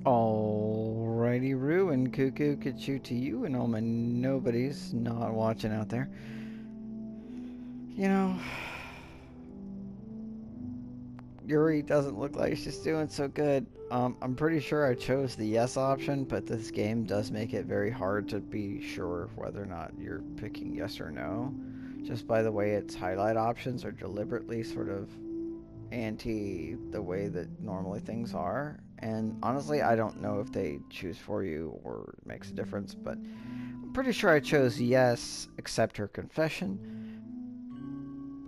Alrighty, Roo and Cuckoo, Kachu to you and all my nobodies not watching out there. You know, Yuri doesn't look like she's doing so good. I'm pretty sure I chose the yes option, but this game does make it very hard to be sure whether or not you're picking yes or no. Just by the way its highlight options are deliberately sort of anti the way that normally things are. And honestly, I don't know if they choose for you or it makes a difference, but I'm pretty sure I chose yes, accept her confession.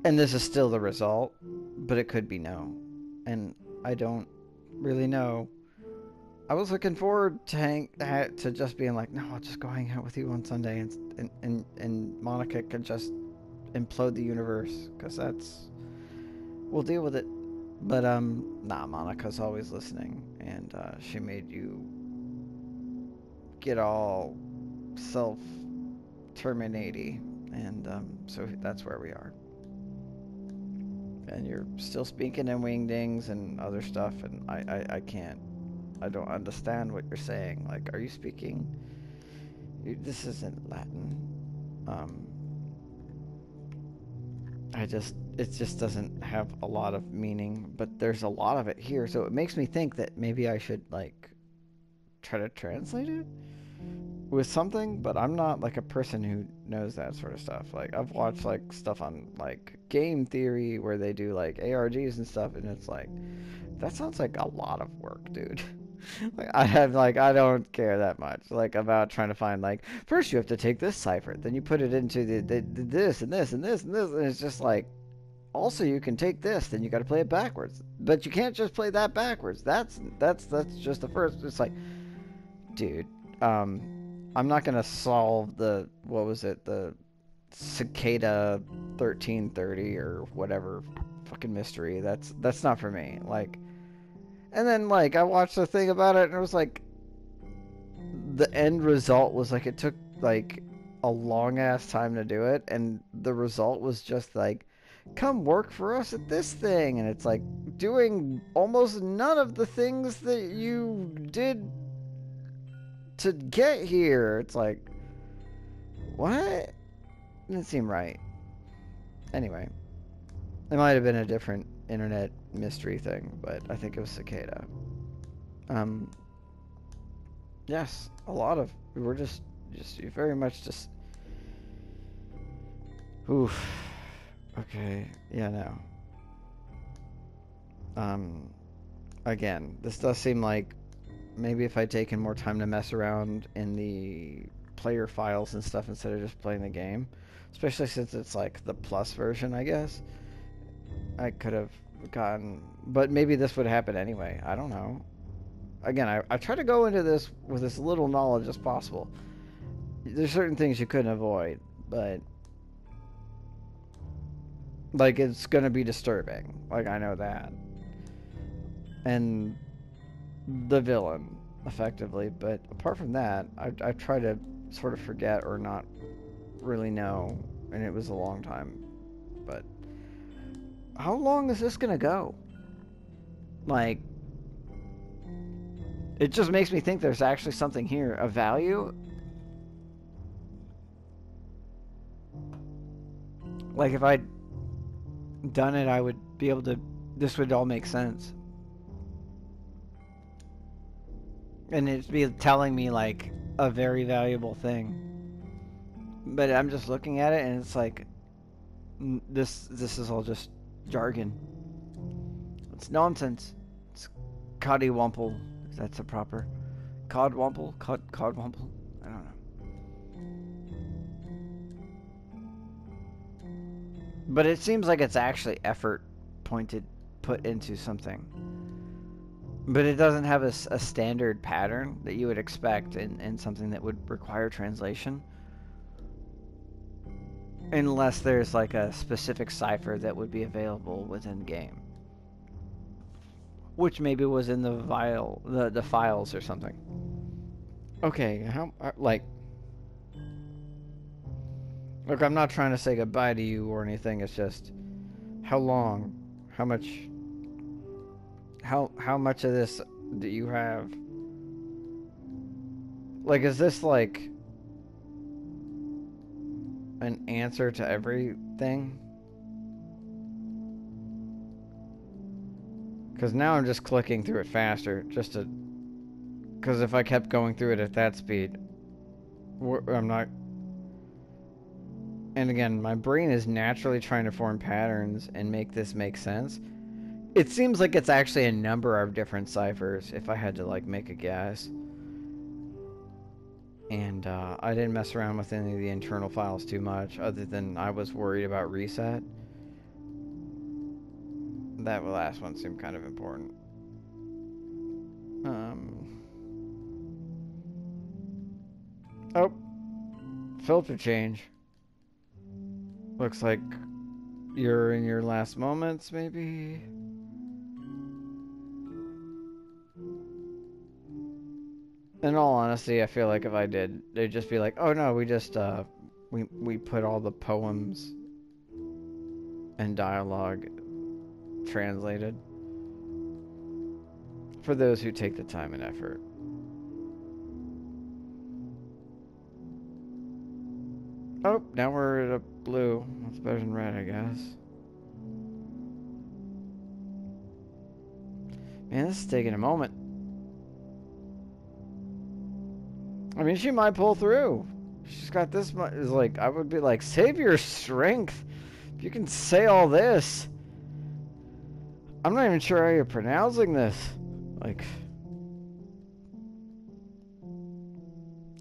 And this is still the result, but it could be no. And I don't really know. I was looking forward to just being like, no, I'll just go hang out with you on Sunday, and Monica can just implode the universe, because we'll deal with it. But nah, Monica's always listening, and she made you get all self-terminating, and so that's where we are. And you're still speaking in wingdings and other stuff, and I can't. I don't understand what you're saying. Like, are you speaking? This isn't Latin. It just doesn't have a lot of meaning, but there's a lot of it here, so it makes me think that maybe I should, like, try to translate it with something, but I'm not, like, a person who knows that sort of stuff. Like, I've watched, like, stuff on, like, game theory where they do, like, ARGs and stuff, and it's like, that sounds like a lot of work, dude. Like, I don't care that much, like, about trying to find, like, first you have to take this cipher, then you put it into the this and this and this and this, and it's just like, also you can take this, then you got to play it backwards, but you can't just play that backwards. That's just the first. It's like, dude, I'm not gonna solve the, what was it, the cicada 1330 or whatever fucking mystery. That's not for me. Like, and then, like, I watched a thing about it, and it was like, the end result was like, it took like a long ass time to do it, and the result was just like, come work for us at this thing, and it's like doing almost none of the things that you did to get here. It's like, what? Didn't seem right. Anyway, it might have been a different internet mystery thing, but I think it was cicada. Yes, a lot of, we're just very much just, oof. Okay, yeah, no. Again, this does seem like maybe if I'd taken more time to mess around in the player files and stuff instead of just playing the game, especially since it's like the plus version, I guess, I could have gotten, but maybe this would happen anyway. I don't know. Again, I try to go into this with as little knowledge as possible. There's certain things you couldn't avoid, but, like, it's gonna be disturbing. Like, I know that. And the villain, effectively. But apart from that, I try to sort of forget or not really know. And it was a long time. But how long is this gonna go? Like, it just makes me think there's actually something here of value. Like, if I'd done it, I would be able to, this would all make sense. And it'd be telling me, like, a very valuable thing. But I'm just looking at it, and it's like, this is all just jargon. It's nonsense. It's coddywumple. If that's a proper codwumple? Codwumple? I don't know. But it seems like it's actually effort put into something. But it doesn't have a standard pattern that you would expect in something that would require translation. Unless there's like a specific cipher that would be available within game. Which maybe was in the files or something. Okay, how, like... Look, I'm not trying to say goodbye to you or anything, it's just... How long? How much of this do you have? Like, is this like an answer to everything? Because now I'm just clicking through it faster, just to... Because if I kept going through it at that speed, I'm not... And again, my brain is naturally trying to form patterns and make this make sense. It seems like it's actually a number of different ciphers, if I had to, like, make a guess. And I didn't mess around with any of the internal files too much, other than I was worried about reset. That last one seemed kind of important. Oh, filter change. Looks like you're in your last moments, maybe? In all honesty, I feel like if I did, they'd just be like, oh no, we just, we put all the poems and dialogue translated. For those who take the time and effort. Oh, now we're at a blue. That's better than red, I guess. Man, this is taking a moment. I mean, she might pull through. She's got this much. Is like, I would be like, save your strength. If you can say all this. I'm not even sure how you're pronouncing this. Like,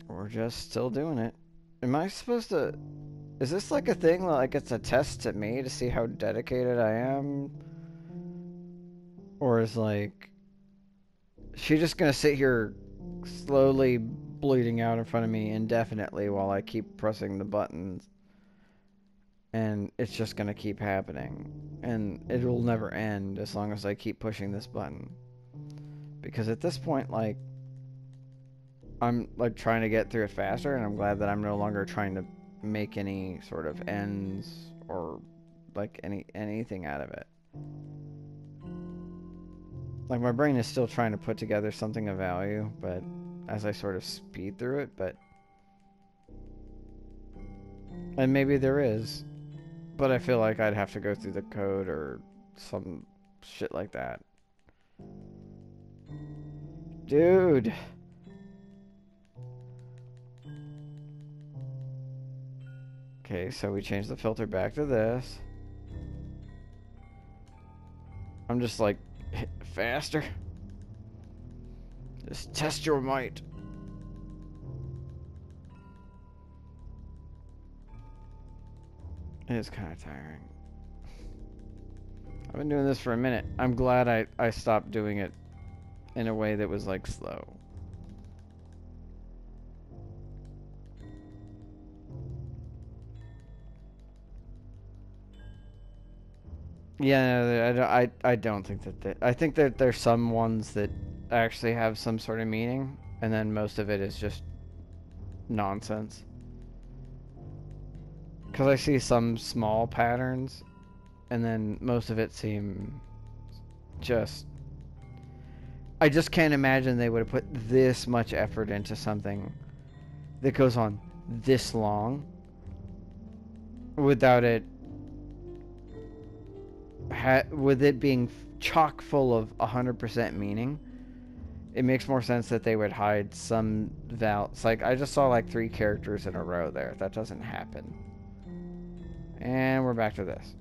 we're just still doing it. Am I supposed to... Is this like a thing, like it's a test to me to see how dedicated I am? Or is like... she just gonna sit here slowly bleeding out in front of me indefinitely while I keep pressing the buttons? And it's just gonna keep happening. And it'll never end as long as I keep pushing this button. Because at this point, like... I'm like trying to get through it faster, and I'm glad that I'm no longer trying to make any sort of ends or like anything out of it. Like, my brain is still trying to put together something of value, but as I sort of speed through it, but... And maybe there is, but I feel like I'd have to go through the code or some shit like that. Dude! Okay, so we changed the filter back to this. I'm just like, faster. Just test your might. It is kind of tiring. I've been doing this for a minute. I'm glad I stopped doing it in a way that was like slow. Yeah, I don't think that I think that there's some ones that actually have some sort of meaning, and then most of it is just nonsense. Because I see some small patterns, and then most of it seem just... I just can't imagine they would have put this much effort into something that goes on this long without it... with it being chock full of 100% meaning. It makes more sense that they would hide some It's like, I just saw like 3 characters in a row there. That doesn't happen. And we're back to this.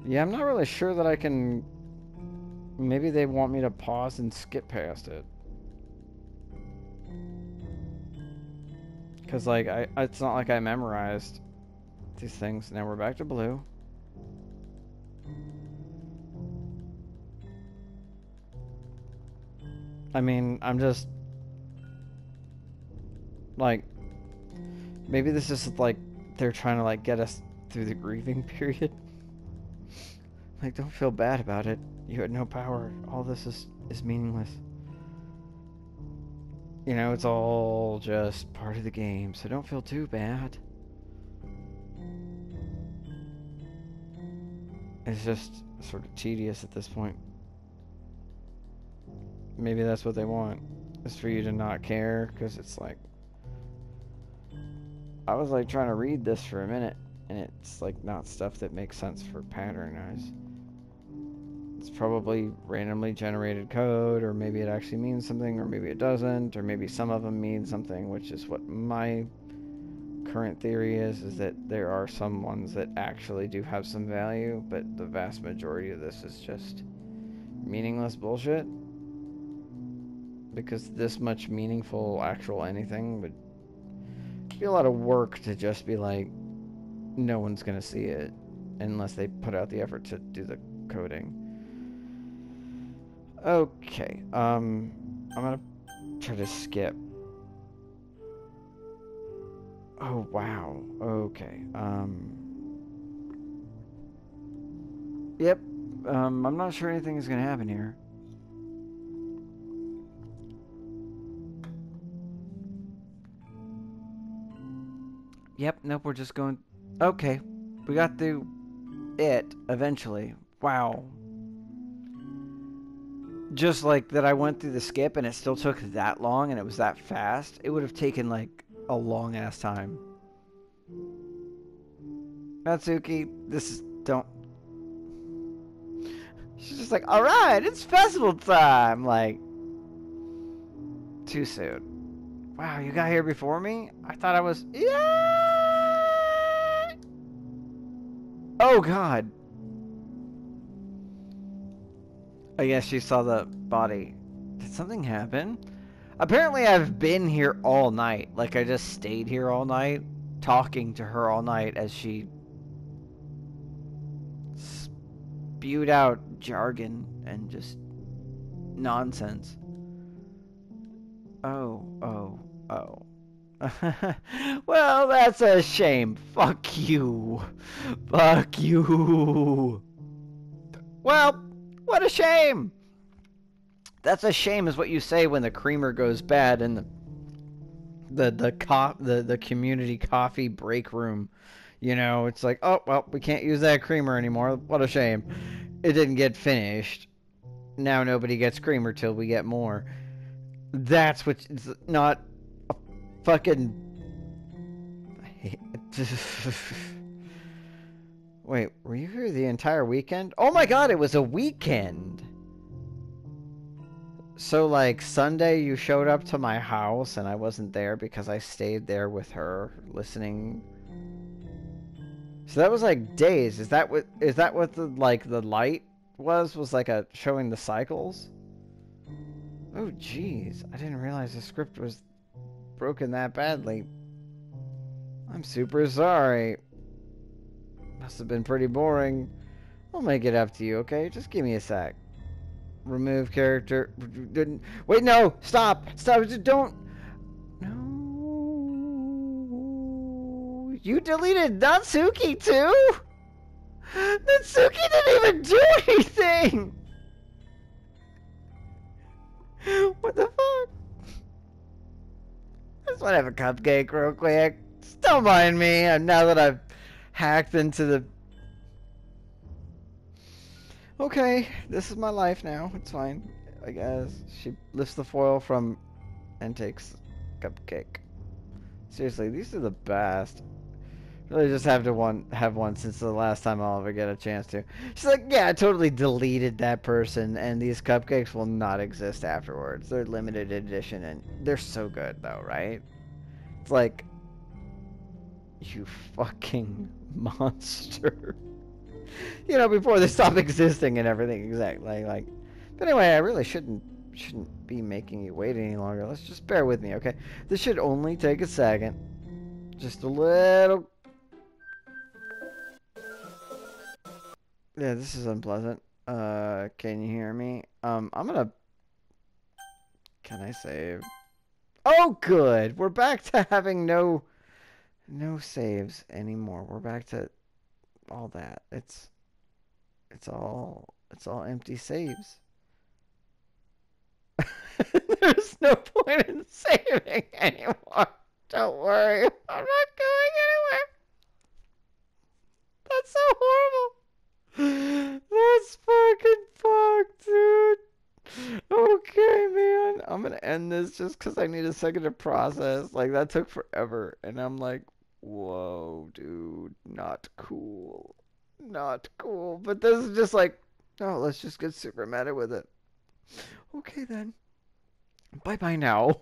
Yeah, I'm not really sure that I can... Maybe they want me to pause and skip past it. Because, like, it's not like I memorized these things. Now we're back to blue. I mean, I'm just... Like, maybe this is, like, they're trying to, like, get us through the grieving period. Like, don't feel bad about it. You had no power. All this is meaningless. You know, it's all just part of the game, so don't feel too bad. It's just sort of tedious at this point. maybe that's what they want, is for you to not care, because it's like, I was like trying to read this for a minute, and it's like not stuff that makes sense for pattern eyes. It's probably randomly generated code, or maybe it actually means something, or maybe it doesn't, or maybe some of them mean something, which is what my current theory is that there are some ones that actually do have some value, but the vast majority of this is just meaningless bullshit. Because this much meaningful actual anything would be a lot of work to just be like, no one's gonna see it unless they put out the effort to do the coding. Okay, I'm gonna try to skip. Oh wow. Okay. Yep. I'm not sure anything is gonna happen here. Yep, nope, we're just going... Okay, we got through it, eventually. Wow. Just like that I went through the skip and it still took that long and it was that fast, it would have taken, like, a long-ass time. Natsuki, this is... Don't... She's just like, alright, it's festival time! Like... Too soon. Wow, you got here before me? I thought I was... Yeah! Oh, God. I guess she saw the body. Did something happen? Apparently, I've been here all night. Like, I just stayed here all night, talking to her all night as she spewed out jargon and just nonsense. Oh. Well, that's a shame. Fuck you. Fuck you. Well, what a shame. That's a shame is what you say when the creamer goes bad in the community coffee break room. You know, it's like, oh, well, we can't use that creamer anymore. What a shame. It didn't get finished. Now nobody gets creamer till we get more. That's what, it's not a fucking... Wait, were you here the entire weekend? Oh my god, it was a weekend! So, like, Sunday you showed up to my house and I wasn't there because I stayed there with her, listening. So that was like days. Is that what the, like, the light was like a showing the cycles? Oh, jeez. I didn't realize the script was broken that badly. I'm super sorry. Must have been pretty boring. I'll make it up to you, okay? Just give me a sec. Remove character. Wait, no! Stop! Stop! Don't! No! You deleted Natsuki too? Natsuki didn't even do anything! What the fuck? I just want to have a cupcake real quick. Just don't mind me. Now that I've hacked into the... Okay, this is my life now. It's fine, I guess. She lifts the foil from and takes cupcake. Seriously, these are the best. Really just have one since the last time I'll ever get a chance to. She's like, yeah, I totally deleted that person, and these cupcakes will not exist afterwards. They're limited edition, and they're so good, though, right? It's like, you fucking monster. You know, before they stop existing and everything, exactly. Like, but anyway, I really shouldn't be making you wait any longer. Let's just bear with me, okay? This should only take a second. Just a little... Yeah, this is unpleasant. Can you hear me? I'm gonna... Can I save? Oh, good! We're back to having no saves anymore. We're back to all that. It's all empty saves. There's no point in saving anymore. Don't worry. I'm not going anywhere. That's so horrible. That's fucking fucked, dude. Okay, I'm gonna end this just because I need a second to process. Like, that took forever. And I'm like, whoa, dude, not cool. Not cool. But this is just like, oh, let's just get super meta with it. Okay, then. Bye bye now.